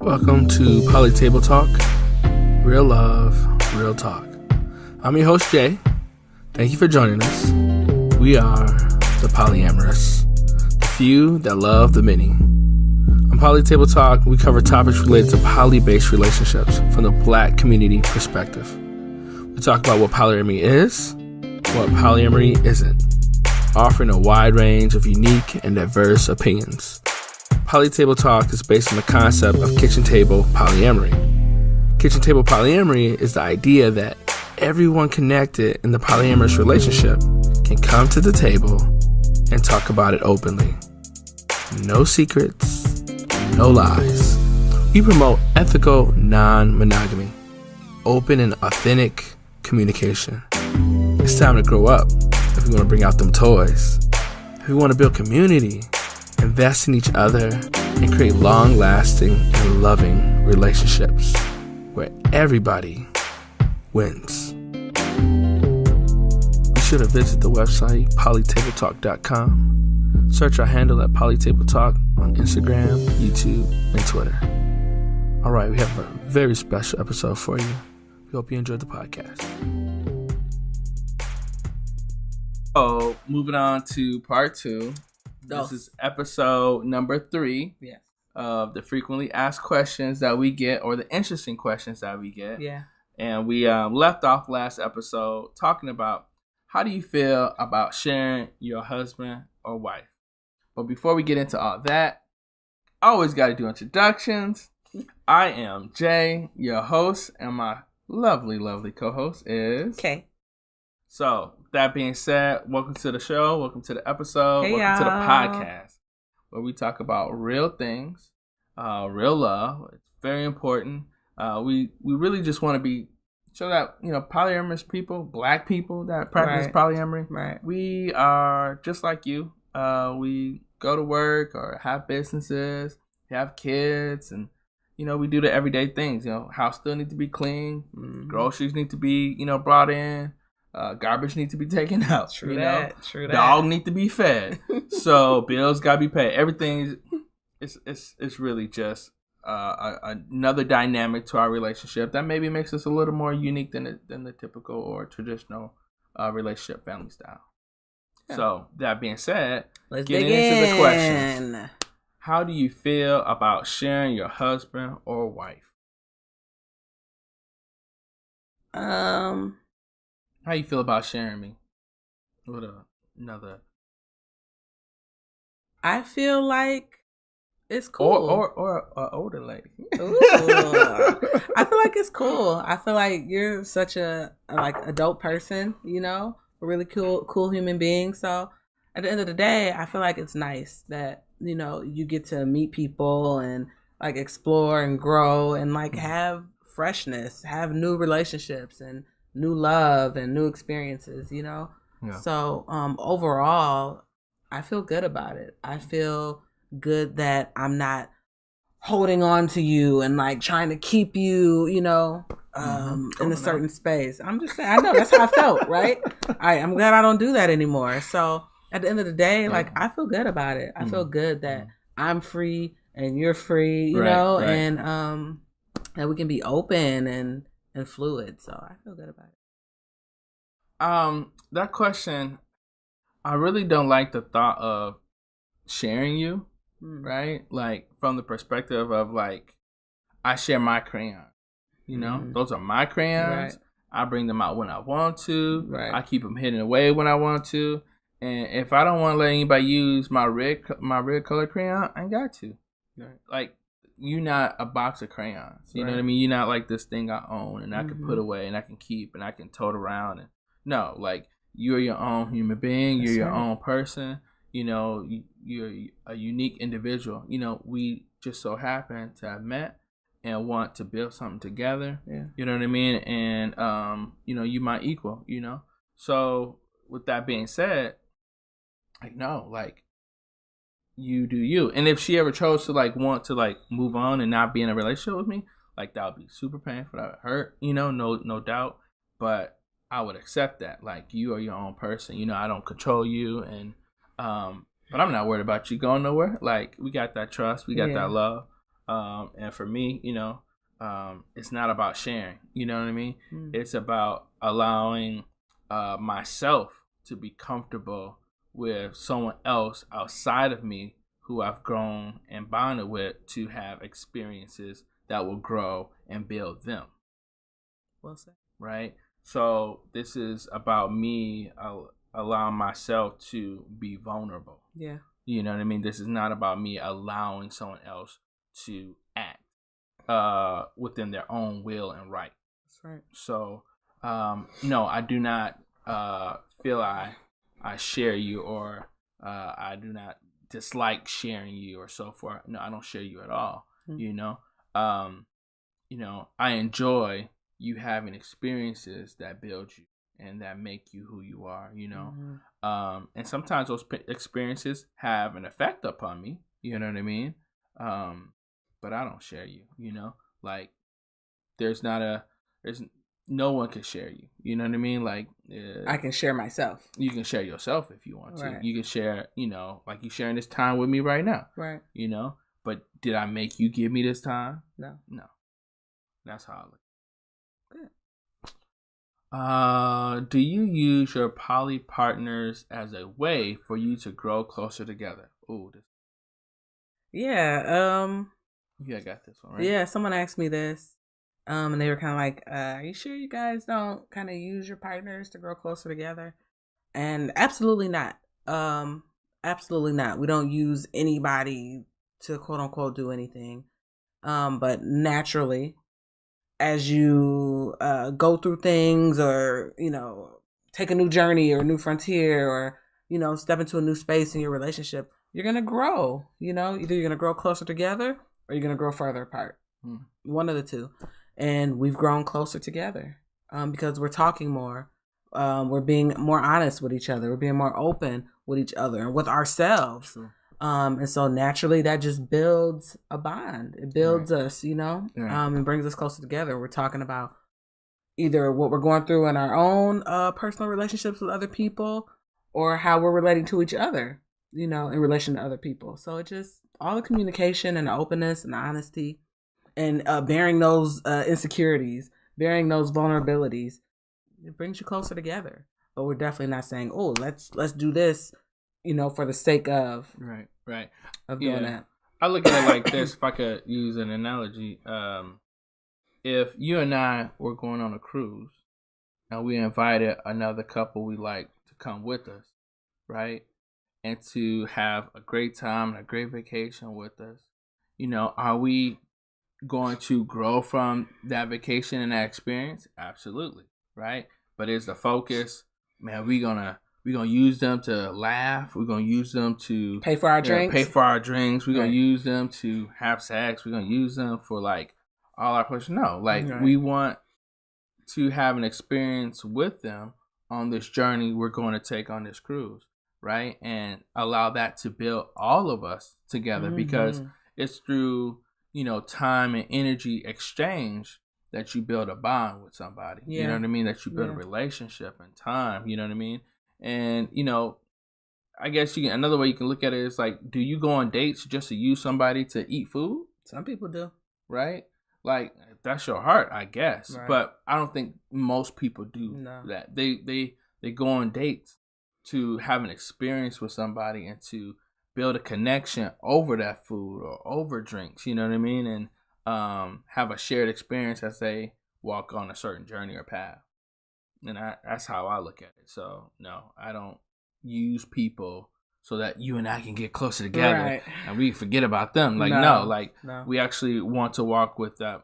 Welcome to Poly Table Talk, real love, real talk. I'm your host, Jay. Thank you for joining us. We are the Polyamorous, the few that love the many. On Poly Table Talk, we cover topics related to poly-based relationships from the Black community perspective. We talk about what polyamory is, what polyamory isn't, offering a wide range of unique and diverse opinions. Poly Table Talk is based on the concept of Kitchen Table Polyamory. Kitchen Table Polyamory is the idea that everyone connected in the polyamorous relationship can come to the table and talk about it openly. No secrets, no lies. We promote ethical non-monogamy, open and authentic communication. It's time to grow up if we want to bring out them toys. If we want to build community, invest in each other, and create long-lasting and loving relationships where everybody wins. Be sure to visit the website polytabletalk.com. Search our handle at polytabletalk on Instagram, YouTube, and Twitter. All right, we have a very special episode for you. We hope you enjoyed the podcast. Oh, moving on to part 2. This is episode number 3 of the frequently asked questions that we get, or the interesting questions that we get. Yeah. And we left off last episode talking about how do you feel about sharing your husband or wife. But before we get into all that, I always got to do introductions. I am Jay, your host, and my lovely, lovely co-host is... Kay. So, that being said, welcome to the show, welcome to the episode, hey, welcome y'all. to the podcast, where we talk about real things, real love. It's very important. We really just want to show that, polyamorous people, Black people that practice polyamory, right. We are just like you. We go to work or have businesses, have kids, and we do the everyday things. House still need to be clean, groceries need to be brought in. Garbage need to be taken out. True that. Dog need to be fed. So bills gotta be paid. Everything it's really just another dynamic to our relationship that maybe makes us a little more unique than the typical or traditional relationship family style. Yeah. So that being said, let's getting into the questions. How do you feel about sharing your husband or wife? How you feel about sharing me with another? I feel like it's cool. Or an older lady. Ooh. I feel like it's cool. I feel like you're such a adult person, a really cool human being. So at the end of the day, I feel like it's nice that, you get to meet people and explore and grow and have freshness, have new relationships and new love and new experiences, Yeah. So overall, I feel good about it. I feel good that I'm not holding on to you and trying to keep you, in a certain space. I'm just saying, I know that's how I felt, right? I'm glad I don't do that anymore. So at the end of the day, I feel good about it. I feel good that I'm free and you're free, you know, and that we can be open and fluid. So I feel good about it. That question, I really don't like the thought of sharing you, right? From the perspective of I share my crayons, those are my crayons. Right. I bring them out when I want to. Right. I keep them hidden away when I want to. And if I don't want to let anybody use my red color crayon, I ain't got to. Right. You're not a box of crayons. You know what I mean? You're not this thing I own and I can put away and I can keep and I can tote around. And no, you're your own human being. You're your own person. You're a unique individual. We just so happen to have met and want to build something together. Yeah. You know what I mean? And, you my equal, So with that being said, you do you. And if she ever chose to want to move on and not be in a relationship with me, that would be super painful. That would hurt, no doubt. But I would accept that. You are your own person. I don't control you, but I'm not worried about you going nowhere. We got that trust, we got that love. And for me, it's not about sharing. You know what I mean? It's about allowing myself to be comfortable with someone else outside of me who I've grown and bonded with to have experiences that will grow and build them. Well said. Right? So this is about me allowing myself to be vulnerable. Yeah. You know what I mean? This is not about me allowing someone else to act within their own will and right. That's right. So, no, I do not feel I share you, or I do not dislike sharing you or so forth. No, I don't share you at all. I enjoy you having experiences that build you and that make you who you are, and sometimes those experiences have an effect upon me, you know what I mean? But I don't share you, like there's no one can share you, you know what I mean? Like I can share myself. You can share yourself if you want to. Right. You can share, like you sharing this time with me right now. Right. But did I make you give me this time? No. That's how I look. Good. Do you use your poly partners as a way for you to grow closer together? Ooh, yeah. Yeah, I got this one, right? Yeah, someone asked me this, and they were kind of like, "Are you sure you guys don't kind of use your partners to grow closer together?" And absolutely not. Absolutely not. We don't use anybody to quote unquote do anything. But naturally, as you go through things, or take a new journey or a new frontier, or step into a new space in your relationship, you're gonna grow. Either you're gonna grow closer together or you're gonna grow further apart. One of the two. And we've grown closer together because we're talking more. We're being more honest with each other. We're being more open with each other and with ourselves. True. And so naturally that just builds a bond. It builds us, Right. And brings us closer together. We're talking about either what we're going through in our own personal relationships with other people, or how we're relating to each other, in relation to other people. So it just, all the communication and the openness and the honesty, and bearing those insecurities, bearing those vulnerabilities, it brings you closer together. But we're definitely not saying, oh, let's do this, for the sake of doing that. I look at it like this. If I could use an analogy, if you and I were going on a cruise and we invited another couple we like to come with us, right, and to have a great time and a great vacation with us, are we going to grow from that vacation and that experience? Absolutely, right? But is the focus, man, we're gonna use them to laugh, we're gonna use them to pay for our drinks, we're gonna use them to have sex, we're gonna use them for like all our pleasure? No, we want to have an experience with them on this journey we're going to take on this cruise, right? And allow that to build all of us together, because it's through time and energy exchange that you build a bond with somebody. Yeah. You know what I mean? That you build a relationship and time. You know what I mean? And I guess another way you can look at it is like, do you go on dates just to use somebody to eat food? Some people do, right? Like, that's your heart, I guess. Right. But I don't think most people do that. They go on dates to have an experience with somebody and to build a connection over that food or over drinks, you know what I mean? And have a shared experience as they walk on a certain journey or path. And that's how I look at it. So, no, I don't use people so that you and I can get closer together and we forget about them. Like, no. We actually want to walk with the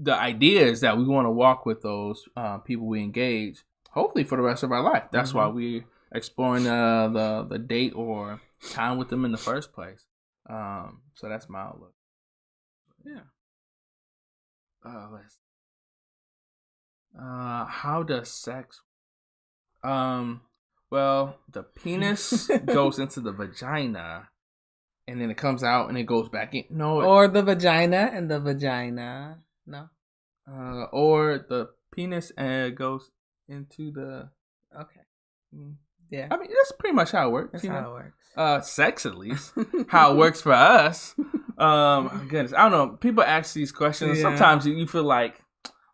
idea is that we want to walk with those people we engage, hopefully for the rest of our life. That's why we're exploring the date or time with them in the first place. So that's my outlook. Yeah. How does sex? Well, the penis goes into the vagina, and then it comes out and it goes back in. No, or the vagina and the vagina. No. Or the penis goes into the. Okay. Yeah. I mean, that's pretty much how it works. That's how it works. Sex, at least. How it works for us. Goodness, I don't know. People ask these questions. Yeah. Sometimes you feel like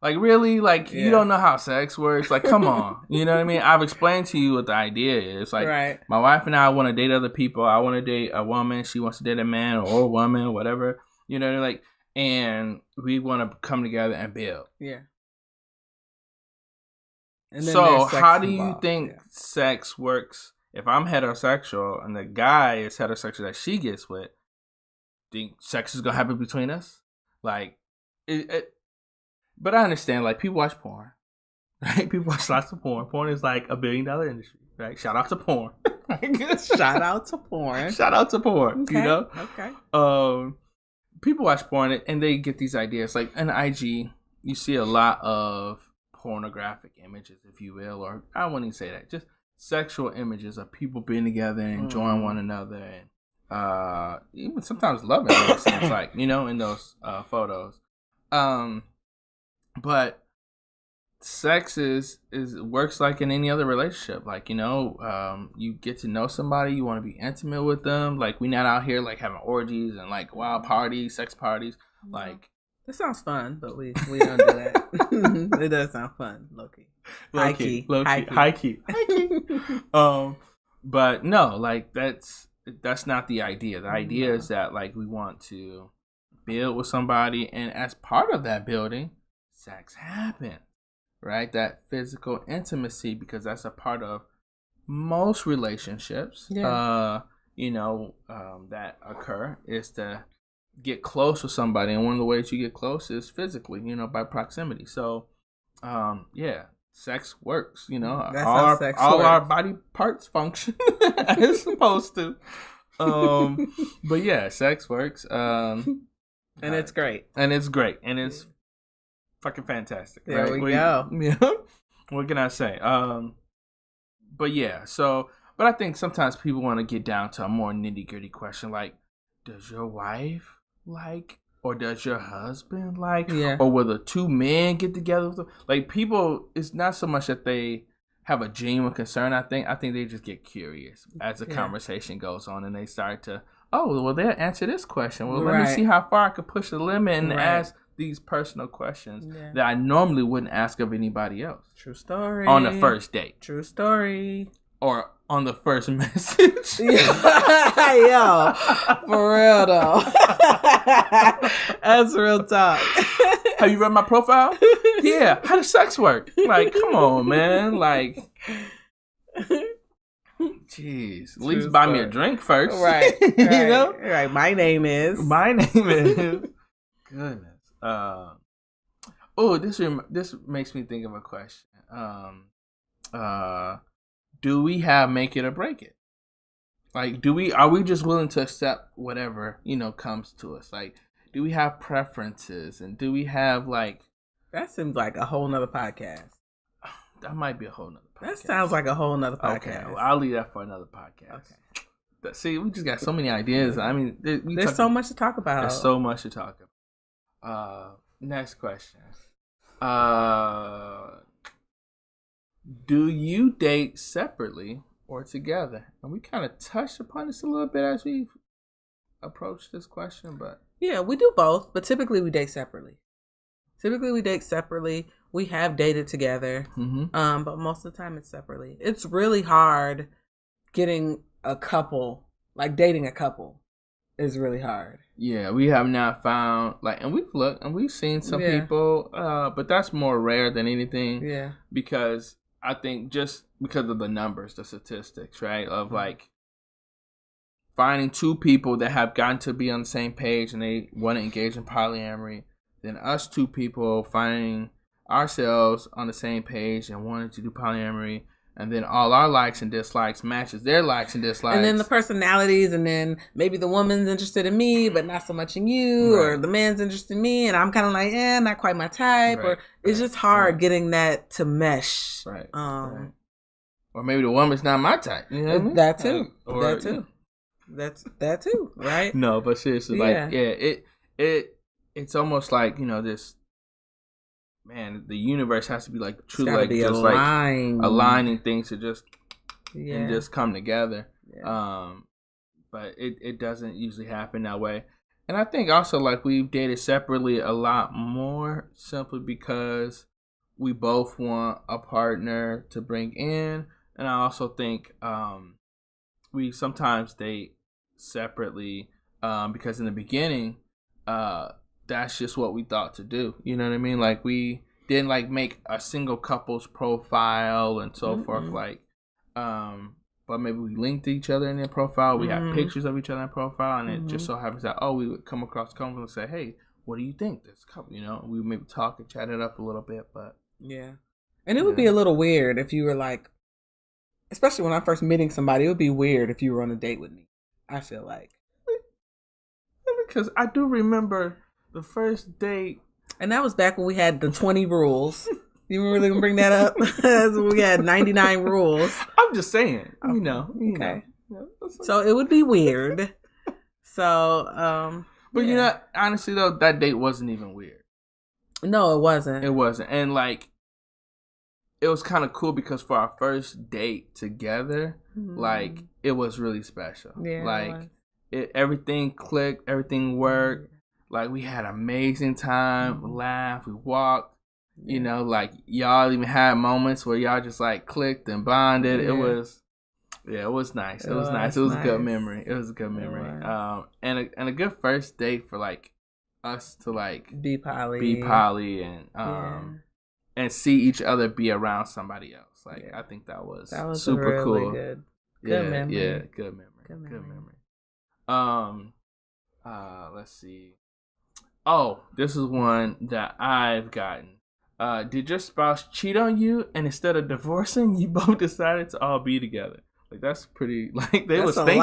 really, you don't know how sex works. Like, come on, you know what I mean? I've explained to you what the idea is. Like, right. My wife and I want to date other people. I want to date a woman. She wants to date a man or a woman or whatever. You know, like, and we want to come together and build. Yeah. So, how do you think sex works? If I'm heterosexual and the guy is heterosexual that she gets with, think sex is gonna happen between us? Like, but I understand. Like, people watch porn, right? People watch lots of porn. Porn is like $1 billion industry, right? Shout out to porn. Shout out to porn. Shout out to porn. Okay. You know. Okay. People watch porn and they get these ideas. Like on IG, you see a lot of pornographic images, if you will, or I wouldn't even say that, just sexual images of people being together and enjoying one another, and even sometimes loving it seems like, you know, in those photos. But sex is works like in any other relationship. Like, you know, you get to know somebody, you want to be intimate with them. Like, we not out here like having orgies and like wild parties, sex parties. Like, it sounds fun, but we don't do that. It does sound fun, low-key. High-key. But no, like that's not the idea. The idea is that like we want to build with somebody, and as part of that building, sex happens, right? That physical intimacy, because that's a part of most relationships. Yeah. That occur is to get close with somebody, and one of the ways you get close is physically, you know, by proximity. So sex works, you know. That's how sex works. Our body parts function as it's supposed to. But yeah, sex works. And it's great. And it's great. And it's fucking fantastic. There right? we go. Yeah. What can I say? But yeah, but I think sometimes people want to get down to a more nitty-gritty question, like, does your wife like, or does your husband like, or will the two men get together? Like, people, it's not so much that they have a genuine concern. I think they just get curious as the conversation goes on, and they start to, well, they'll answer this question. Well, let me see how far I could push the limit and ask these personal questions that I normally wouldn't ask of anybody else. True story. On the first date. True story. Or on the first message. Yo, for real though. That's real talk. Have you read my profile? Yeah. How does sex work? Like, come on, man. Like, jeez. At least buy me a drink first. Right. You know? Right. My name is. Goodness. This makes me think of a question. Do we have make it or break it? Like, are we just willing to accept whatever, you know, comes to us? Like, do we have preferences, and do we have like? That seems like a whole nother podcast. That might be a whole nother podcast. That sounds like a whole nother podcast. Okay, well, I'll leave that for another podcast. Okay. See, we just got so many ideas. I mean, there's so much to talk about. There's so much to talk about. Next question. Do you date separately or together? And we kind of touched upon this a little bit as we approached this question, but yeah, we do both, but typically we date separately. We have dated together, but most of the time it's separately. It's really hard getting a couple, like dating a couple is really hard. Yeah, we have not found, like, and we've looked and we've seen some people, but that's more rare than anything. Yeah. Because I think just because of the numbers, the statistics, right? Of like finding two people that have gotten to be on the same page and they want to engage in polyamory, then us two people finding ourselves on the same page and wanting to do polyamory, and then all our likes and dislikes matches their likes and dislikes. And then the personalities, and then maybe the woman's interested in me, but not so much in you, or the man's interested in me, and I'm kind of like, not quite my type, or it's just hard getting that to mesh. Right. Or maybe the woman's not my type. You know what I mean? That too. That too. That's that too, right? No, but seriously, it's almost like, you know, this. Man, the universe has to be like truly like just aligned. Like aligning things to just and just come together. Yeah. But it doesn't usually happen that way. And I think also like we've dated separately a lot more simply because we both want a partner to bring in. And I also think we sometimes date separately because in the beginning, that's just what we thought to do. You know what I mean? Like we didn't like make a single couple's profile and so forth. Like, but maybe we linked each other in their profile. We had pictures of each other in profile, and it just so happens that we would come across a couple and say, "Hey, what do you think this couple?" You know, we would maybe talk and chat it up a little bit, but yeah. And it would be a little weird if you were like, especially when I'm first meeting somebody, it would be weird if you were on a date with me. I feel like because I do remember the first date, and that was back when we had the 20 rules. You really gonna bring that up? We had 99 rules. I'm just saying, you know. Okay. So it would be weird. So, but you know, honestly though, that date wasn't even weird. No, it wasn't. It wasn't, and like, it was kind of cool because for our first date together, like, it was really special. Yeah, like, everything clicked, everything worked. Like, we had an amazing time, we laughed, we walked. You know, like, y'all even had moments where y'all just, like, clicked and bonded. Yeah. It was nice. It was nice. It was a good memory. It was a good memory. And a good first date for, like, us to, like, be poly and see each other be around somebody else. Like, I think that was super really cool. Good memory. Yeah, good memory. Let's see. Oh, this is one that I've gotten. Did your spouse cheat on you, and instead of divorcing, you both decided to all be together? Like, that's pretty. Like, they was thinking.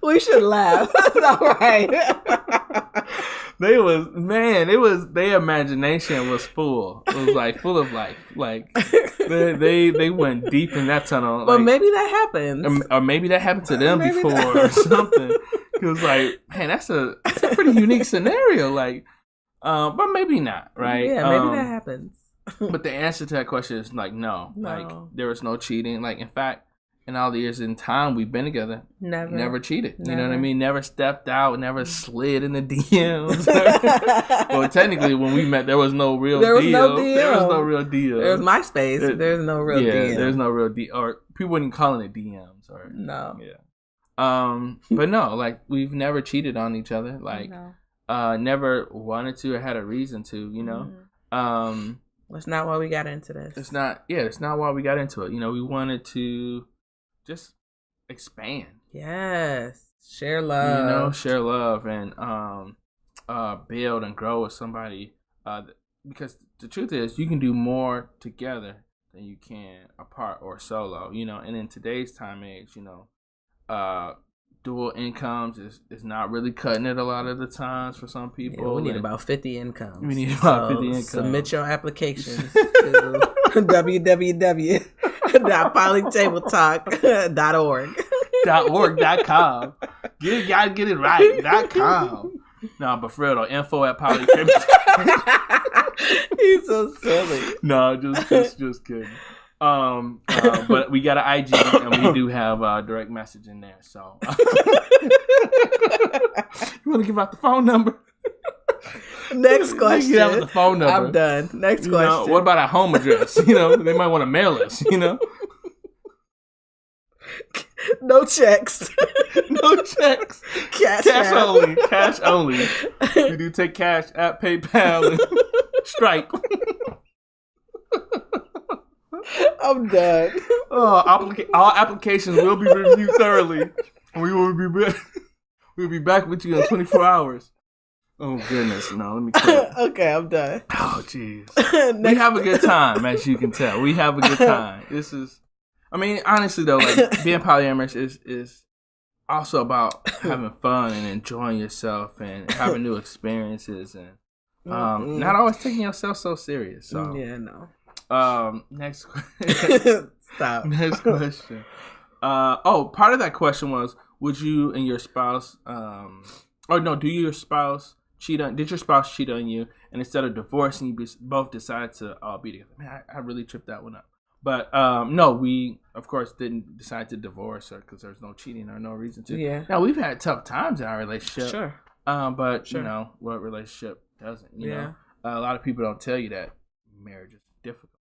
We should laugh. That's all right. Their imagination was full. It was like full of life. Like they went deep in that tunnel. But like, maybe that happens, or maybe that happened to them before or something. Because like, man, that's a pretty unique scenario. Like, but maybe not, right? Yeah, maybe that happens. But the answer to that question is like no. Like, there was no cheating. Like, in fact, in all the years in time we've been together, never cheated. You know what I mean? Never stepped out, never slid in the DMs. Well, technically, when we met, there was no real deal. There was no real deal. There was MySpace. There's no real deal. Yeah, there's no real deal. Or people wouldn't calling it DMs. Or no. Yeah. But no, like, we've never cheated on each other. Like, never wanted to or had a reason to. You know. That's not why we got into this. It's not why we got into it. You know, we wanted to just expand. Yes. Share love. You know, share love and build and grow with somebody. Because the truth is, you can do more together than you can apart or solo. You know, and in today's time age, you know, dual incomes is not really cutting it a lot of the times for some people. Yeah, we need about 50 incomes. We need about 50 incomes. Submit your applications to www.polytabletalk.org. .com. You gotta get it right. .com. No, but for real though, info@polyamorous. He's so silly. No, just kidding. But we got an IG and we do have direct message in there. So you want to give out the phone number? Next question. You have the phone number. I'm done. Next question. Know, what about our home address? You know, they might want to mail us. You know. No checks. No checks. Cash only. Cash only. We do take cash at PayPal and Stripe. I'm done. All applications will be reviewed thoroughly. We'll be back with you in 24 hours. Oh goodness, no, let me quit. Okay, I'm done. Oh jeez. We have a good time, as you can tell. We have a good time. I mean, honestly though, like, being polyamorous is also about having fun and enjoying yourself and having new experiences and not always taking yourself so serious. So yeah, no. Next question. Stop. Next question. Part of that question was, would you and your spouse did your spouse cheat on you, and instead of divorcing, you both decided to be together? Man, I really tripped that one up. But no, we of course, didn't decide to divorce her because there's no cheating or no reason to. Yeah. Now, we've had tough times in our relationship. Sure. But, Sure. you know, what relationship doesn't, you Yeah. know? A lot of people don't tell you that marriage is difficult.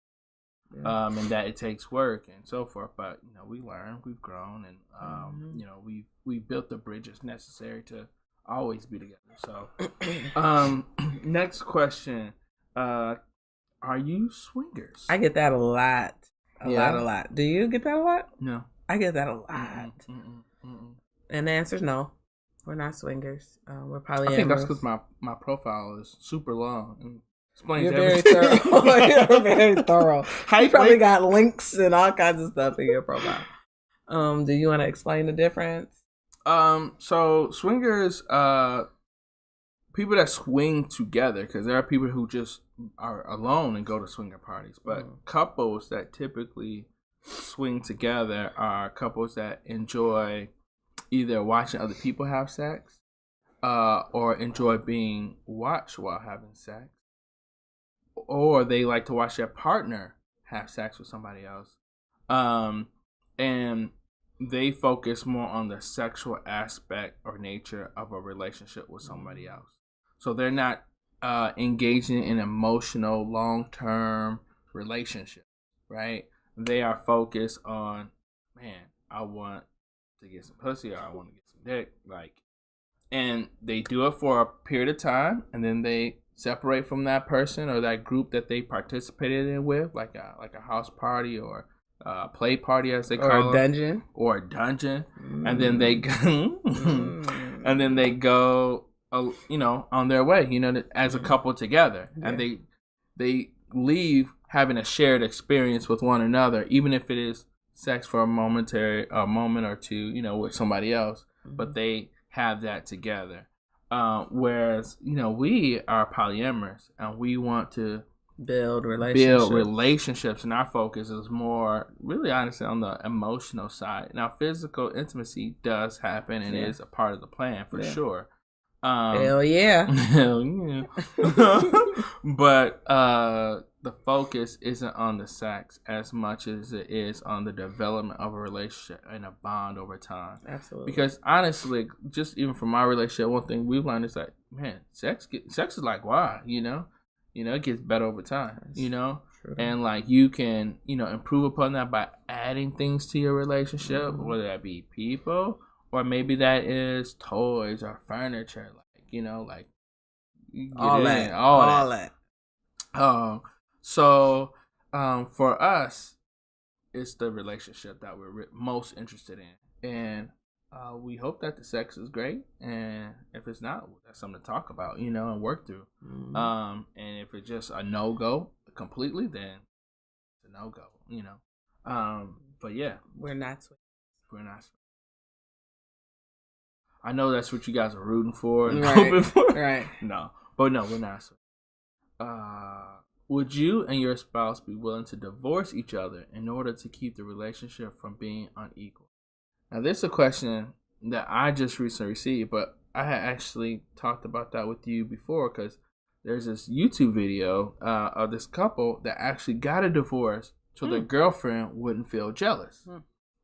Yeah. And that it takes work and so forth. But, you know, we learn, we've grown, and, you know, we built the bridges necessary to always be together. So, next question. Are you swingers? I get that a lot. A lot. Do you get that a lot? No. I get that a lot. And the answer is no. We're not swingers. We're polyamorous. I think that's because my profile is super long and explains You're very everything. thorough. You're very thorough. You probably got links and all kinds of stuff in your profile. Do you want to explain the difference? So swingers, people that swing together, because there are people who just are alone and go to swinger parties, but couples that typically swing together are couples that enjoy either watching other people have sex, or enjoy being watched while having sex, or they like to watch their partner have sex with somebody else, and they focus more on the sexual aspect or nature of a relationship with somebody else. So they're not engaging in emotional, long-term relationship, right? They are focused on, man, I want to get some pussy or I want to get some dick, like, and they do it for a period of time, and then they separate from that person or that group that they participated in with, like a house party or a play party, as they call it, or a dungeon, and then they go, and then they go, you know, on their way, you know, as a couple together, and they leave having a shared experience with one another, even if it is sex for a moment or two, you know, with somebody else, but they have that together. Whereas, you know, we are polyamorous and we want to build relationships, and our focus is more, really honestly, on the emotional side. Now, physical intimacy does happen and is a part of the plan for sure. Hell yeah. Hell yeah. But the focus isn't on the sex as much as it is on the development of a relationship and a bond over time. Absolutely. Because honestly, just even from my relationship, one thing we've learned is that, man, sex is like wine, you know? You know, it gets better over time, you know? True. And like you can, you know, improve upon that by adding things to your relationship, whether that be people, or maybe that is toys or furniture, like, you know, like all that. So for us, it's the relationship that we're most interested in, and we hope that the sex is great, and if it's not, that's something to talk about, you know, and work through. And if it's just a no-go completely, then it's a no-go, you know. But yeah, we're not. I know that's what you guys are rooting for and right. hoping for. Right. No, we're not. Would you and your spouse be willing to divorce each other in order to keep the relationship from being unequal? Now, this is a question that I just recently received, but I had actually talked about that with you before, because there's this YouTube video of this couple that actually got a divorce so their girlfriend wouldn't feel jealous.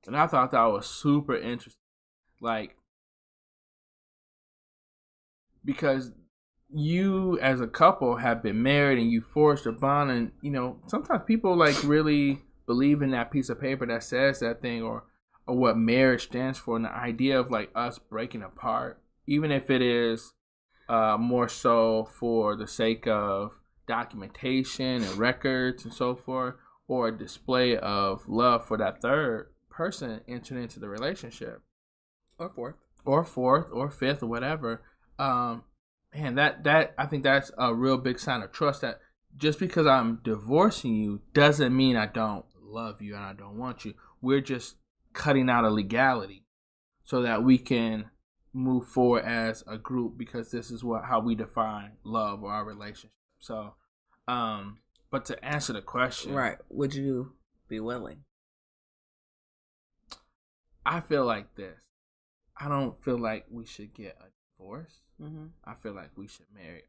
And I thought that was super interesting. Like, because you as a couple have been married and you forged a bond, and, you know, sometimes people like really believe in that piece of paper that says that thing, or what marriage stands for, and the idea of like us breaking apart, even if it is more so for the sake of documentation and records and so forth, or a display of love for that third person entering into the relationship, or fourth or fifth or whatever. Man, that I think that's a real big sign of trust, that just because I'm divorcing you doesn't mean I don't love you and I don't want you. We're just cutting out a legality so that we can move forward as a group, because this is how we define love or our relationship. So, but to answer the question, right, would you be willing? I feel like this. I don't feel like we should get a divorce. I feel like we should marry.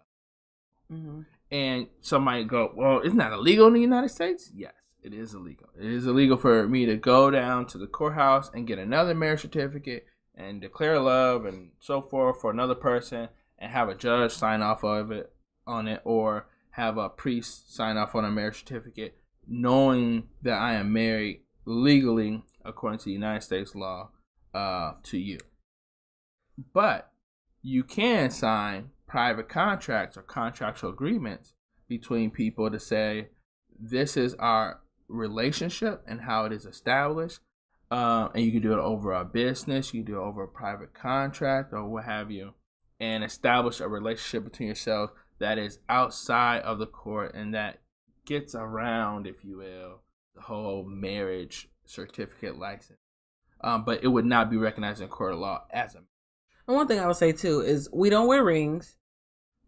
And somebody go, well, isn't that illegal in the United States? Yes, it is illegal. It is illegal for me to go down to the courthouse and get another marriage certificate and declare love and so forth for another person and have a judge sign off on it, or have a priest sign off on a marriage certificate, knowing that I am married legally according to the United States law to you. But you can sign private contracts or contractual agreements between people to say, this is our relationship and how it is established. And you can do it over a business, you can do it over a private contract or what have you, and establish a relationship between yourselves that is outside of the court and that gets around, if you will, the whole marriage certificate license. But it would not be recognized in court of law as a. And one thing I would say too is we don't wear rings.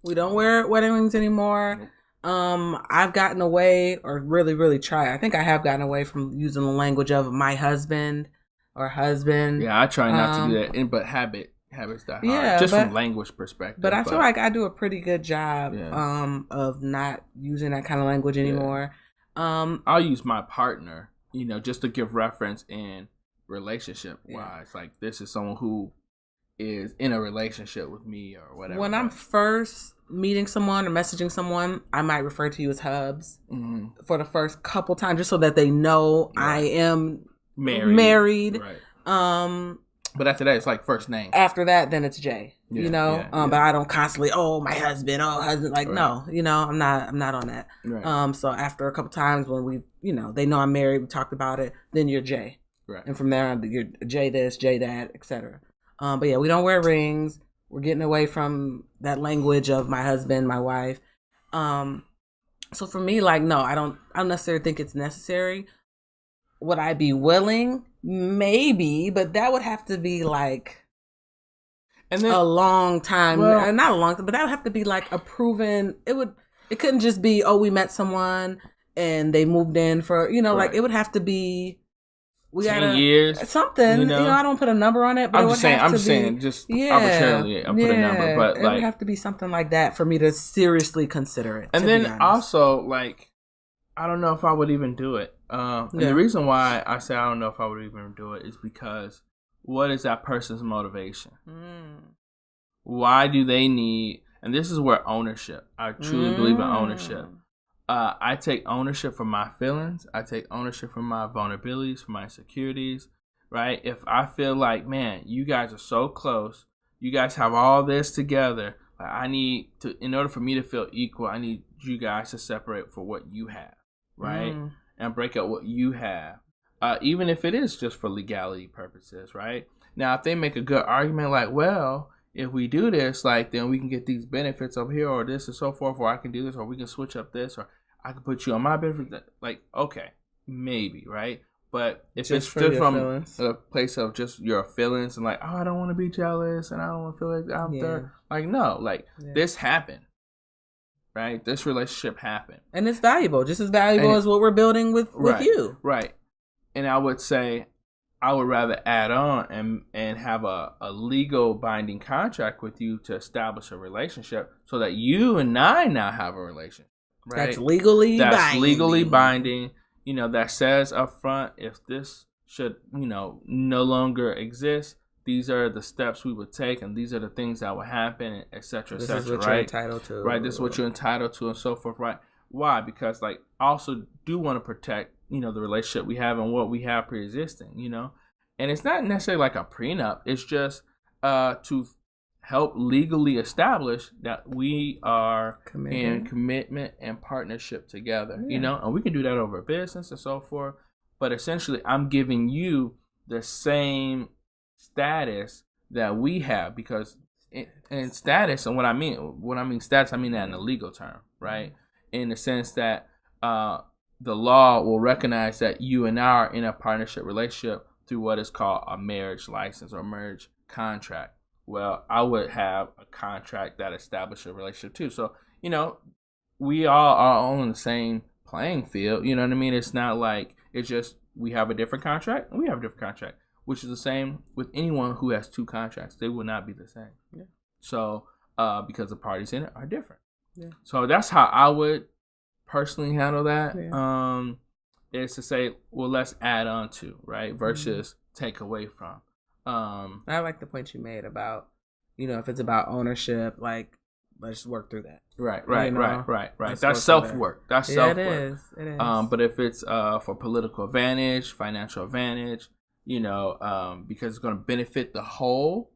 We don't wear wedding rings anymore. I've gotten away, or really try. I think I have gotten away from using the language of my husband or husband. Yeah, I try not to do that, but habits die hard, just from language perspective. But I feel like I do a pretty good job of not using that kind of language anymore. Yeah. I'll use my partner, just to give reference in relationship wise. Like, this is someone who is in a relationship with me or whatever. When I'm first meeting someone or messaging someone, I might refer to you as Hubs for the first couple times, just so that they know I am married. Right. But after that, it's like first name. After that, then it's Jay. But I don't constantly, my husband, husband. Like, no, I'm not on that. Right. So after a couple times when we, they know I'm married, we talked about it, then you're Jay. Right. And from there on, you're Jay this, Jay that, etc. But yeah, we don't wear rings. We're getting away from that language of my husband, my wife. So for me, like, no, I don't necessarily think it's necessary. Would I be willing? Maybe, but that would have to be like a long time. Well, not a long time, but that would have to be like a proven. It couldn't just be, we met someone and they moved in for, right. Like, it would have to be. 10 years, something. I don't put a number on it, but I'm just saying, arbitrarily, I put a number. But it would have to be something like that for me to seriously consider it. And then also, like, I don't know if I would even do it. And the reason why I say I don't know if I would even do it is because what is that person's motivation? Why do they need? And this is where ownership. I truly believe in ownership. I take ownership for my feelings. I take ownership for my vulnerabilities, for my insecurities, right? If I feel like, man, you guys are so close, you guys have all this together, like, I need to, in order for me to feel equal, I need you guys to separate for what you have, right? And break up what you have, even if it is just for legality purposes, right? Now, if they make a good argument like, well, if we do this, like, then we can get these benefits over here, or this and so forth, or I can do this, or we can switch up this, or I can put you on my benefit. Like, okay, maybe, right? But if just it's still from a place of just your feelings and like, I don't want to be jealous and I don't want to feel like I'm there. Like, no, like, this happened, right? This relationship happened. And it's valuable, just as valuable as what we're building with you. Right. And I would say I would rather add on and have a legal binding contract with you to establish a relationship so that you and I now have a relationship. Right? That's legally binding. That says up front, if this should, no longer exist, these are the steps we would take, and these are the things that would happen, et cetera, et cetera. This is what you're entitled to. Right, this is what you're entitled to, and so forth, right? Why? Because, like, I also do want to protect, the relationship we have and what we have pre-existing, And it's not necessarily like a prenup. It's just to help legally establish that we are in commitment and partnership together, and we can do that over a business and so forth. But essentially, I'm giving you the same status that we have, because in status, and when I mean status, I mean that in a legal term, right? In the sense that the law will recognize that you and I are in a partnership relationship through what is called a marriage license or marriage contract. Well, I would have a contract that establishes a relationship too. So, we all are on the same playing field. You know what I mean? It's not like it's just we have a different contract and we have a different contract, which is the same with anyone who has two contracts. They will not be the same. Yeah. So, because the parties in it are different. Yeah. So that's how I would personally handle that. Yeah. is to say, well, let's add on to, right, versus take away from. I like the point you made about, if it's about ownership, like, let's work through that. Right. That's self-work. That's self-work. It is. But if it's for political advantage, financial advantage, because it's going to benefit the whole,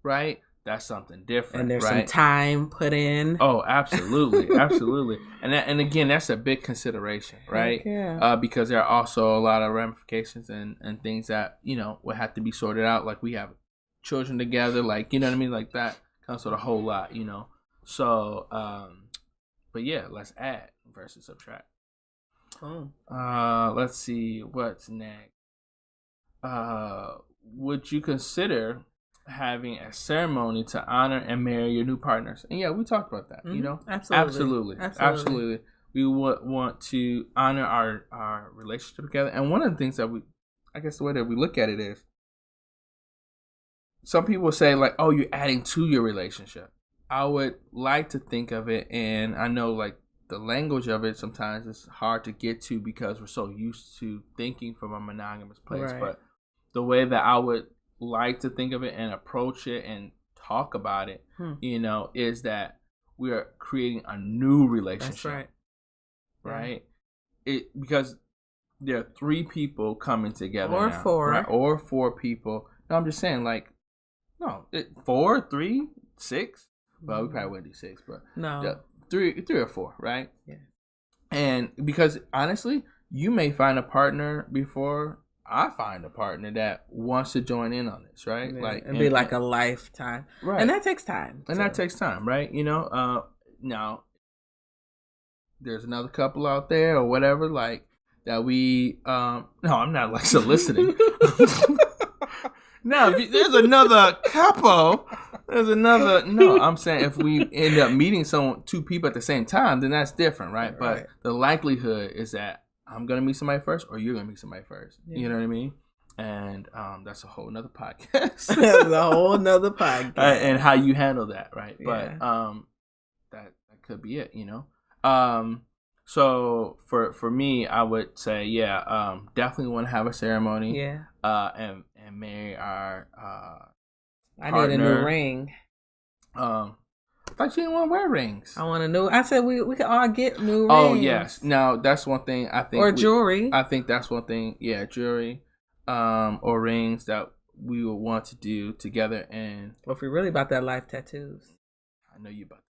right? That's something different. And there's some time put in. Oh, absolutely. Absolutely. And again, that's a big consideration, right? Yeah. Because there are also a lot of ramifications and things that, will have to be sorted out. Like we have children together, like, you know what I mean? Like that comes with a whole lot, So, but yeah, let's add versus subtract. Oh. Let's see what's next. Would you consider having a ceremony to honor and marry your new partners? And yeah, we talked about that. Absolutely. We would want to honor our relationship together. And one of the things that the way that we look at it is, some people say like, oh, you're adding to your relationship. I would like to think of it, and I know like the language of it sometimes is hard to get to because we're so used to thinking from a monogamous place. Right. But the way that I would like to think of it and approach it and talk about it, is that we are creating a new relationship. That's right? Because there are 3 people coming together or now, 4, right? Or 4 people. No, I'm just saying, like, no, 4, 3, 6. Well, we probably wouldn't do 6, but no, 3 or 4, right? Yeah. And because honestly, you may find a partner before I find a partner that wants to join in on this, right? Yeah. Like, and be like a lifetime, right? And that takes time. That takes time, right? Now there's another couple out there or whatever, like that we. No, I'm not like soliciting. No, there's another couple. No, I'm saying if we end up meeting 2 people at the same time, then that's different, right? But the likelihood is that I'm going to meet somebody first or you're going to meet somebody first. Yeah. You know what I mean? And that's a whole nother podcast. That's a whole nother podcast. And how you handle that, right? Yeah. But that could be it, So for me, I would say, definitely want to have a ceremony. Yeah. And marry our I partner. need a new ring. I thought you didn't want to wear rings. I want a new. I said we could all get new rings. Oh yes. Now that's one thing I think. Or jewelry. I think that's one thing. Yeah, jewelry, or rings that we would want to do together. And well, if we're really about that life tattoos, I know you about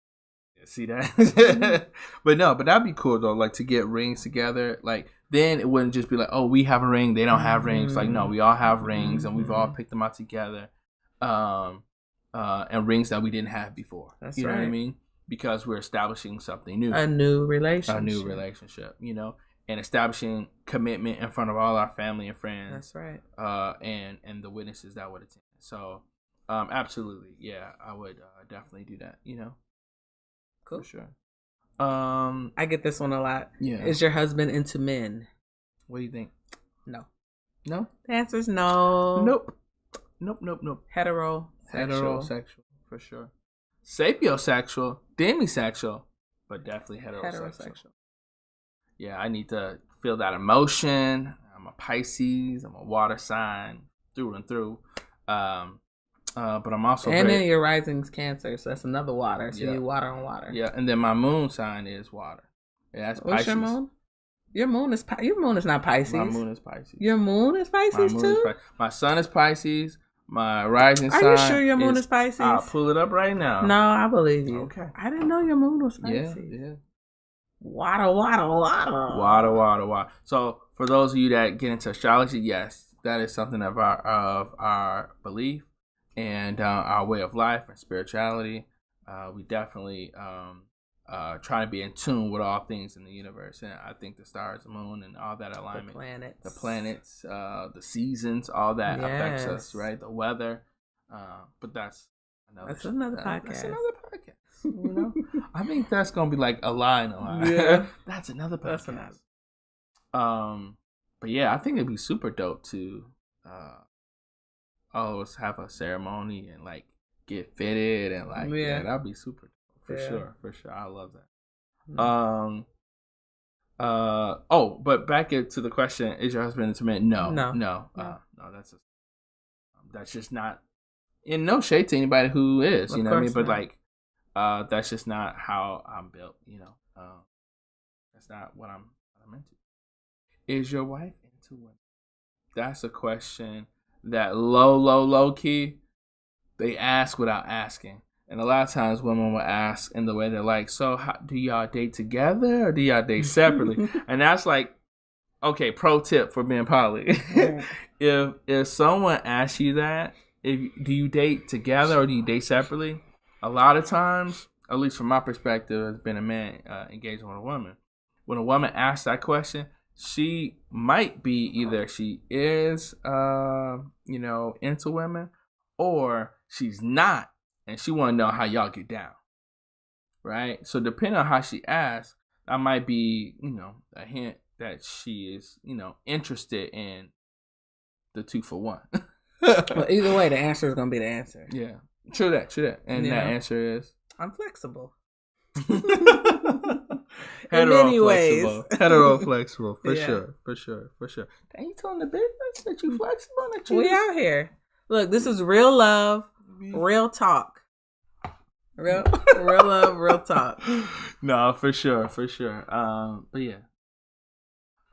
to see that. But that'd be cool though. Like to get rings together. Like then it wouldn't just be like, oh, we have a ring, they don't have rings. Like no, we all have rings, and we've all picked them out together. And rings that we didn't have before. That's you know right. what I mean? Because we're establishing something new. A new relationship, and establishing commitment in front of all our family and friends. That's right. And the witnesses that would attend. So, absolutely, yeah, I would definitely do that. Cool. For sure. I get this one a lot. Yeah. Is your husband into men? What do you think? No. No? The answer is no. Nope. Heterosexual, for sure. Sapiosexual, demisexual, but definitely heterosexual. Yeah, I need to feel that emotion. I'm a Pisces. I'm a water sign through and through. But I'm also then your rising's Cancer, so that's another water. So you water on water. Yeah, and then my moon sign is water. Yeah, that's Pisces. What's your moon? Your moon is not Pisces. My moon is Pisces. Your moon is Pisces too? My sun is Pisces. My rising sign. Are you sure your moon is Pisces? I'll pull it up right now. No, I believe you. Okay. I didn't know your moon was Pisces. Yeah. Water. Water. So for those of you that get into astrology, yes, that is something of our belief and our way of life and spirituality. We definitely try to be in tune with all things in the universe, and I think the stars, the moon, and all that alignment, the planets, the seasons, all that affects us, right? The weather, but that's another podcast. That's another podcast. I think that's gonna be like a line. Yeah, that's another podcast. But yeah, I think it'd be super dope to always have a ceremony and like get fitted and like that'd be super dope. For sure. I love that. But back into the question: is your husband into men? No. No. That's just not. And no shade to anybody who is. You know what I mean? But like, that's just not how I'm built. That's not what I'm into. Is your wife into women? That's a question that low key they ask without asking. And a lot of times women will ask in the way they're like, so do y'all date together or do y'all date separately? And that's like, okay, pro tip for being poly. If someone asks you that, do you date together or do you date separately? A lot of times, at least from my perspective as being a man engaging with a woman, when a woman asks that question, she might be either she is, into women, or she's not, and she want to know how y'all get down, right? So depending on how she asks, that might be, a hint that she is, interested in the 2 for 1. Well, either way, the answer is gonna be the answer. Yeah, true that, and that answer is I'm flexible. In many ways. Hetero flexible, for sure. Ain't you telling the business that you flexible? We out here. Look, this is real love, real talk. Real love, real talk. No, for sure. But yeah.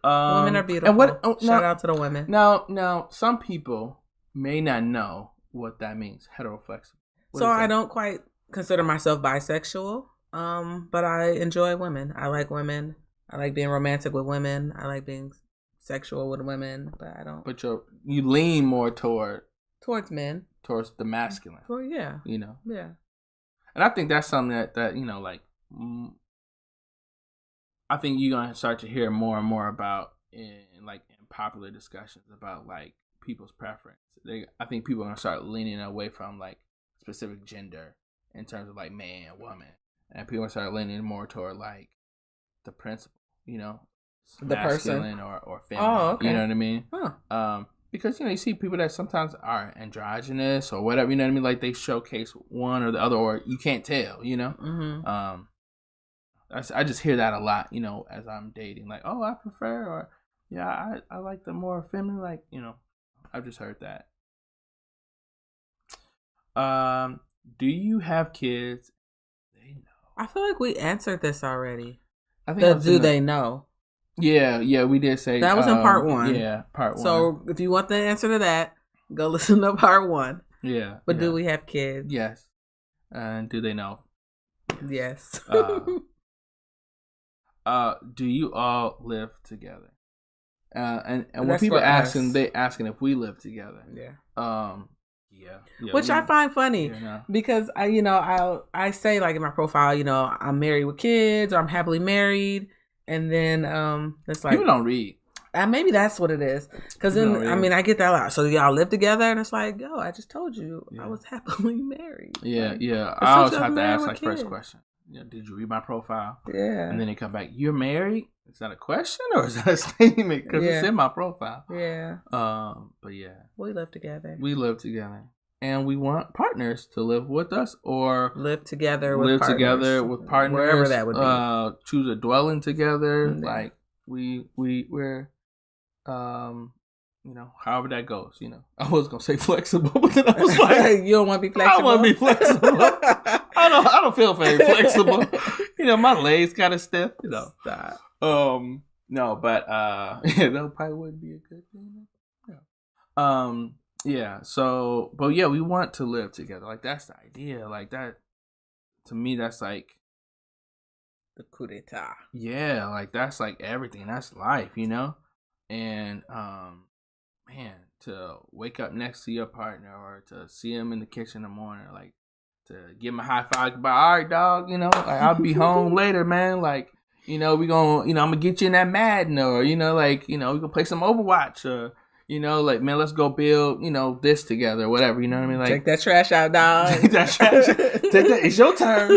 Women are beautiful. And shout out to the women. Now, some people may not know what that means, hetero flexible. So I don't quite consider myself bisexual. But I enjoy women. I like women. I like being romantic with women. I like being sexual with women, but I don't. But you lean more towards men, towards the masculine. Well, yeah, yeah. And I think that's something that I think you're gonna start to hear more and more about in popular discussions about like people's preference. I think people are gonna start leaning away from like specific gender in terms of like man, woman. And people start leaning more toward like the principle, the masculine person or feminine. Oh, okay. You know what I mean? Huh. Because you see people that sometimes are androgynous or whatever. You know what I mean? Like they showcase one or the other, or you can't tell. Mm-hmm. I just hear that a lot. As I'm dating, like, oh, I prefer, or yeah, I like the more feminine. Like, I've just heard that. Do you have kids? I feel like we answered this already. I think do they know? Yeah, we did say that was in part 1. Yeah, part 1. So if you want the answer to that, go listen to part 1. Yeah. But do we have kids? Yes. And do they know? Yes. Do you all live together? And when people asking, they asking if we live together. Yeah. Yeah, which I find funny because I say like in my profile, I'm married with kids or I'm happily married, and then it's like people don't read. Maybe that's what it is. Because then I get that a lot. So y'all live together, and it's like, yo, I just told you I was happily married. Yeah, like, I always have to ask like first question. Did you read my profile? Yeah, and then they come back. You're married? Is that a question or is that a statement? Because it's in my profile. Yeah. But yeah, we live together. And we want partners to live with us or live together with partners, wherever that would be. Choose a dwelling together. Mm-hmm. Like we're however that goes. I was gonna say flexible, but then I was like, you don't want to be flexible. I want to be flexible. I don't feel very flexible. My legs kind of stiff. Stop. No, but that probably wouldn't be a good thing. Yeah. Yeah, so, but yeah, we want to live together. Like, that's the idea. Like, that, to me, that's like the coup d'etat. Yeah, like, that's like everything. That's life, And, man, to wake up next to your partner or to see him in the kitchen in the morning, like, to give him a high five, goodbye, all right, dog, like, I'll be home later, man. Like, we gonna, I'm gonna get you in that Madden or, we gonna play some Overwatch or, like, man, let's go build, this together or whatever, you know what I mean? Like, take that trash out, dog. Take that trash out. Take that. It's your turn,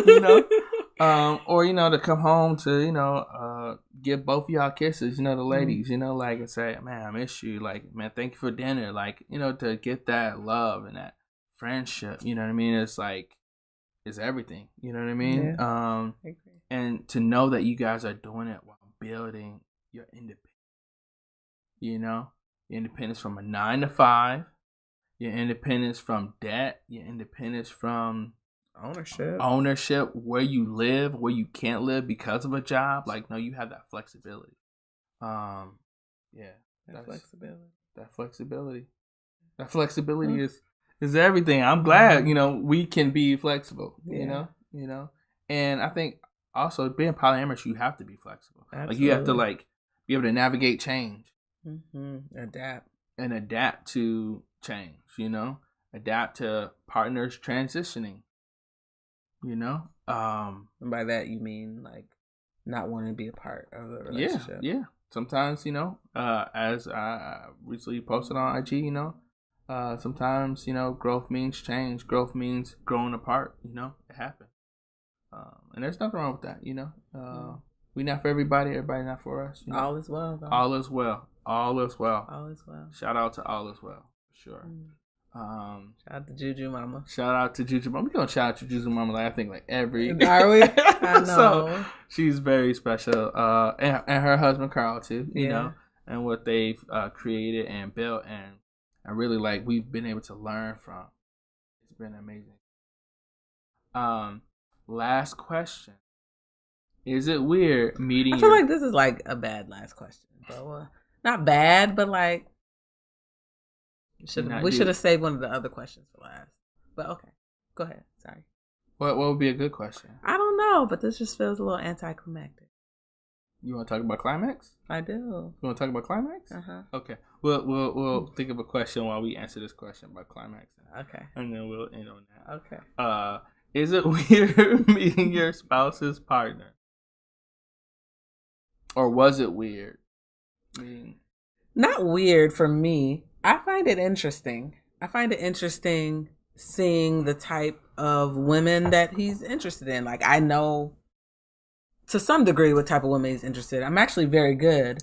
or, to come home to, give both of y'all kisses, the ladies, like, and say, man, I miss you. Like, man, thank you for dinner. Like, to get that love and that friendship, you know what I mean? It's like, it's everything, you know what I mean? Yeah, I agree. And to know that you guys are doing it while building your independence. You know, your independence from a 9 to 5, your independence from debt, your independence from ownership, where you live, where you can't live because of a job. Like, no, you have that flexibility. Yeah, that flexibility. That flexibility is everything. I'm glad, we can be flexible. You know, and I think also being polyamorous, you have to be flexible. Absolutely. Like, you have to be able to navigate change. Adapt to change, adapt to partners transitioning, and by that you mean like not wanting to be a part of the relationship. Yeah. Sometimes, as I recently posted on IG, sometimes, growth means change. Growth means growing apart, it happens. And there's nothing wrong with that, we not for everybody not for us. All is well, though. All is well. Shout out to All is Well, for sure. Shout out to Juju Mama. We're gonna shout out to Juju Mama. I think every. Are we? I know. So she's very special. And her husband Carl too. You know, and what they've created and built, and really we've been able to learn from. It's been amazing. Last question. Is it weird meeting? I feel like this is a bad last question, but not bad, but we should have saved one of the other questions for last. But okay, go ahead. Sorry. What would be a good question? I don't know, but this just feels a little anticlimactic. You want to talk about climax? I do. You want to talk about climax? Okay. We'll think of a question while we answer this question about climax. Okay. And then we'll end on that. Okay. Is it weird meeting your spouse's partner? Or was it weird? Not weird for me. I find it interesting. Seeing the type of women that he's interested in. I know to some degree what type of women he's interested in. I'm actually very good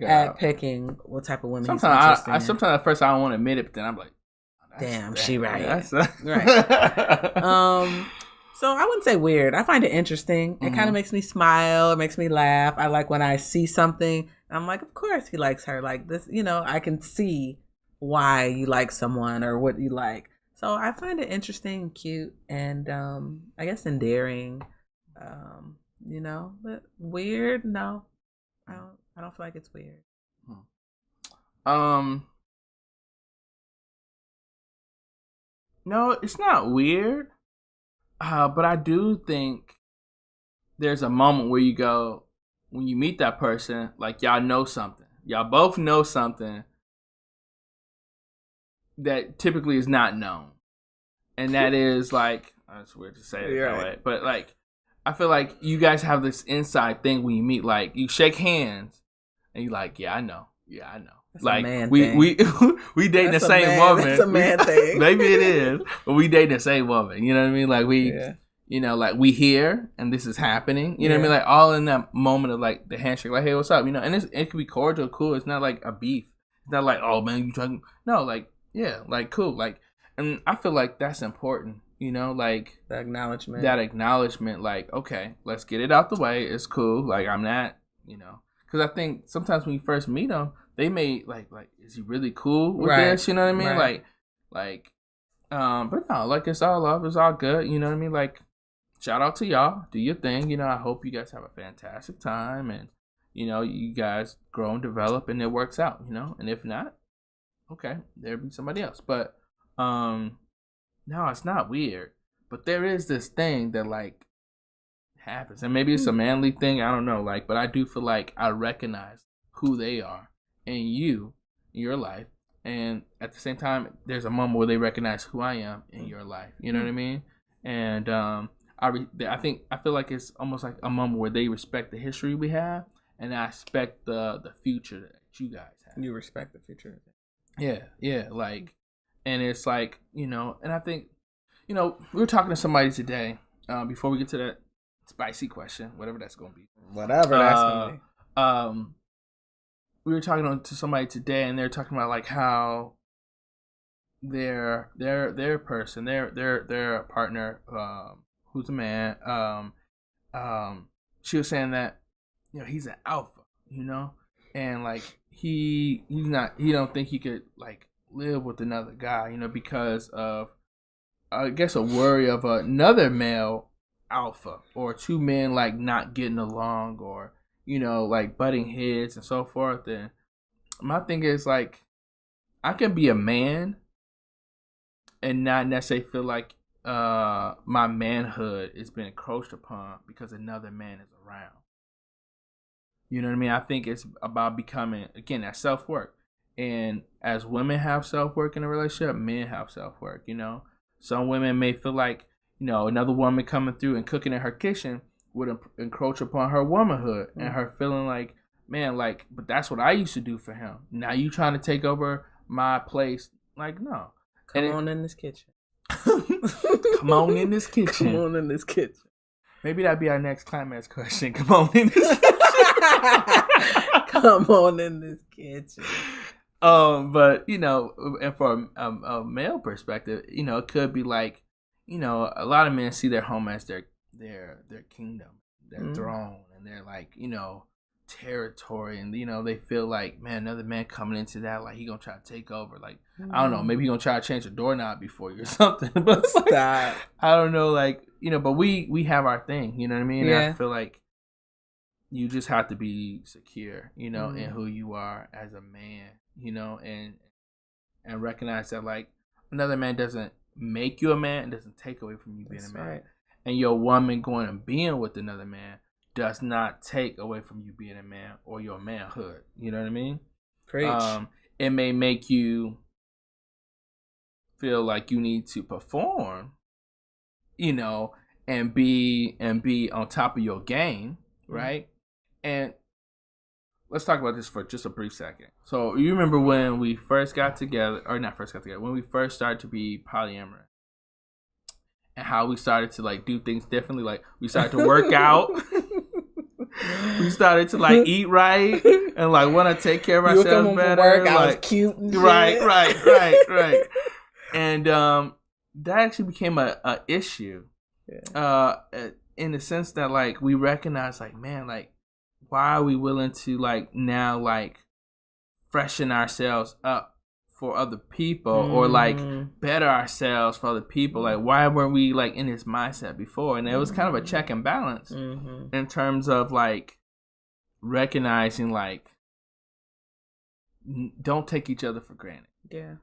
at picking what type of women he's interested in. Sometimes at first I don't want to admit it, but then I'm like, damn, she right. Right. So I wouldn't say weird. I find it interesting. It kind of makes me smile. It makes me laugh. I like when I see something. I'm like, of course he likes her. Like this, I can see why you like someone or what you like. So I find it interesting, cute, and I guess endearing. But weird? No, I don't feel like it's weird. No, it's not weird. But I do think there's a moment where you go, when you meet that person, y'all know something. Y'all both know something that typically is not known. And that is it's weird to say it that way, but I feel like you guys have this inside thing when you meet, you shake hands and you're like, yeah, I know. That's a man we thing. we dating the same woman. That's a man thing. Maybe it is, but we dating the same woman. You know what I mean? We hear and this is happening. You know what I mean? All in that moment of the handshake, hey, what's up? And it could be cordial, cool. It's not a beef. It's not oh man, you talking? No, cool. And I feel like that's important. The acknowledgement. That acknowledgement, okay, let's get it out the way. It's cool. I'm not, because I think sometimes when you first meet them, they may is he really cool with this? You know what I mean? Right. But no, it's all love. It's all good. You know what I mean? Shout out to y'all. Do your thing. I hope you guys have a fantastic time and, you guys grow and develop and it works out, and if not, okay, there'll be somebody else. But, no, it's not weird. But there is this thing that happens. And maybe it's a manly thing. I don't know. But I do feel I recognize who they are and you in your life. And at the same time, there's a moment where they recognize who I am in your life. You know what I mean? And I feel like it's almost like a moment where they respect the history we have, and I respect the future that you guys have. You respect the future. Yeah. And it's and I think, we were talking to somebody today, before we get to that spicy question, whatever that's going to be. We were talking to somebody today, and they're talking about how their person, their partner, who's a man, she was saying that he's an alpha, and like he don't think he could like live with another guy, because of I guess a worry of another male alpha or two men like not getting along or like butting heads and so forth. And my thing is like I can be a man and not necessarily feel like my manhood is being encroached upon because another man is around. You know what I mean? I think it's about becoming, again, that self-work. And as women have self-work in a relationship, men have self-work, Some women may feel like, another woman coming through and cooking in her kitchen would encroach upon her womanhood and her feeling like, man, like, but that's what I used to do for him. Now you trying to take over my place. Like, no. Come on in this kitchen. Come on in this kitchen. Come on in this kitchen. Maybe that'd be our next climax question. Come on in this kitchen. Come on in this kitchen. But and from a male perspective, it could be like, a lot of men see their home as their kingdom, their throne, and their like, territory, and they feel like, man, another man coming into that, like he gonna try to take over. Like I don't know, maybe he gonna try to change the doorknob before you or something. But like, I don't know, like but we have our thing, you know what I mean? Yeah. And I feel like you just have to be secure, in who you are as a man, and recognize that like another man doesn't make you a man, and doesn't take away from you being a man. Right. And your woman going and being with another man does not take away from you being a man or your manhood. You know what I mean? Preach. It may make you feel like you need to perform, and be on top of your game, right? And let's talk about this for just a brief second. So you remember when we first got together, or not first got together, when we first started to be polyamorous, and how we started to like do things differently. Like we started to work out. We started to like eat right and like want to take care of ourselves better. From work, like, I was cute and shit. Right. And that actually became a issue. Yeah. In the sense that like we recognize like, man, like why are we willing to like now like freshen ourselves up for other people or like better ourselves for other people? Like why weren't we like in this mindset before? And it was kind of a check and balance in terms of like recognizing like don't take each other for granted. Yeah.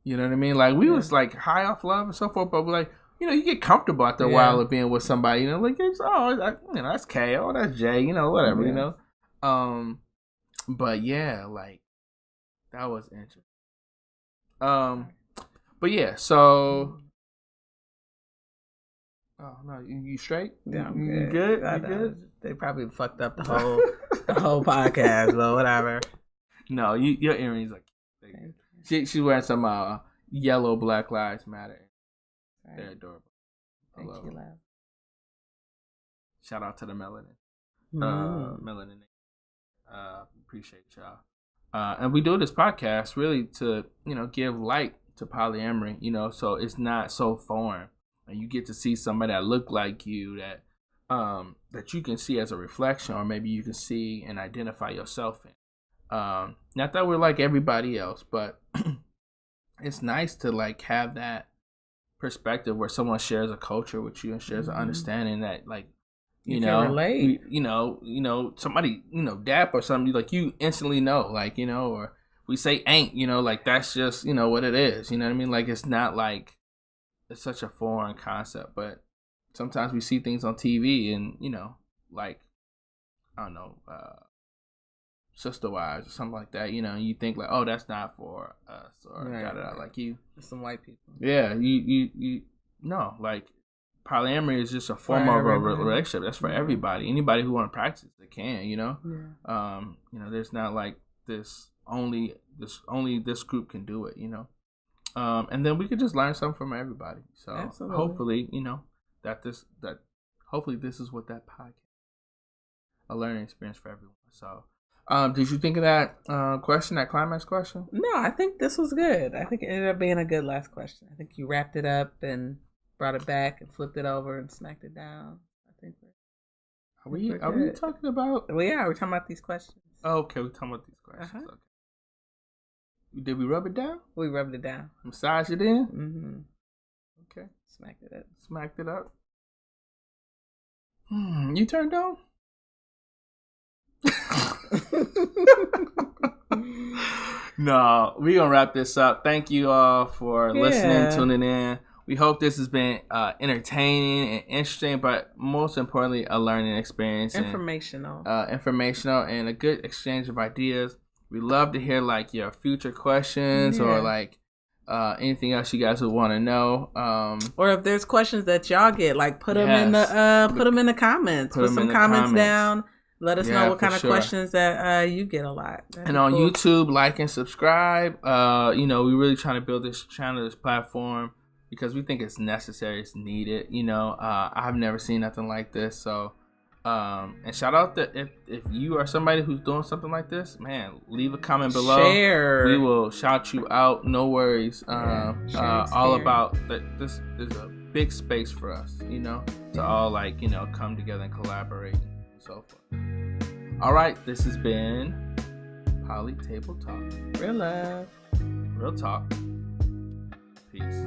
You know what I mean? Like we was like high off love and so forth, but we're like, you get comfortable after a while of being with somebody, like it's that's K, that's J, whatever, but yeah, like that was interesting. But yeah, so oh no, you straight? Yeah, you good? You good? They probably fucked up the whole podcast, but whatever. No, your earrings like she's wearing some yellow Black Lives Matter. Right. They're adorable. Thank you, love. Shout out to the melanin. Melanin. Appreciate y'all. And we do this podcast really to, give light to polyamory, so it's not so foreign. And you get to see somebody that look like you that you can see as a reflection, or maybe you can see and identify yourself in. Not that we're like everybody else, but it's nice to like have that perspective where someone shares a culture with you and shares an understanding that like you can relate. Somebody dap or something like you instantly know, like or we say ain't, like that's just what it is, you know what I mean? Like it's not like it's such a foreign concept, but sometimes we see things on TV and like I don't know, Sister Wives or something like that, and you think like, oh, that's not for us or right. Like you, some white people. Yeah, you no, like polyamory is just a form of a relationship. That's for everybody. Anybody who want to practice, they can. Yeah. There's not like this only this group can do it. And then we could just learn something from everybody. So absolutely. Hopefully, that hopefully this is what that podcast, a learning experience for everyone. So. Did you think of that question, that climax question? No, I think this was good. I think it ended up being a good last question. I think you wrapped it up and brought it back and flipped it over and smacked it down. I think. Are we talking about? We are. We're talking about these questions. Oh, okay, we're talking about these questions. Okay. Did we rub it down? We rubbed it down. Massage it in? Mm-hmm. Okay. Smacked it up. You turned on? No, we're going to wrap this up. Thank you all for listening, tuning in. We hope this has been entertaining and interesting, but most importantly, a learning experience. Informational and a good exchange of ideas. We love to hear like your future questions or like anything else you guys would want to know. Or if there's questions that y'all get, like put them in the comments. Put some comments down. Let us know what kind of questions that you get a lot. And on YouTube, like and subscribe. We're really trying to build this channel, this platform, because we think it's necessary, it's needed. I've never seen nothing like this. So, and shout out if you are somebody who's doing something like this, man, leave a comment below. Share. We will shout you out. No worries. All about that. This is a big space for us, to all come together and collaborate and so forth. All right, this has been Poly Table Talk. Real love. Real talk. Peace.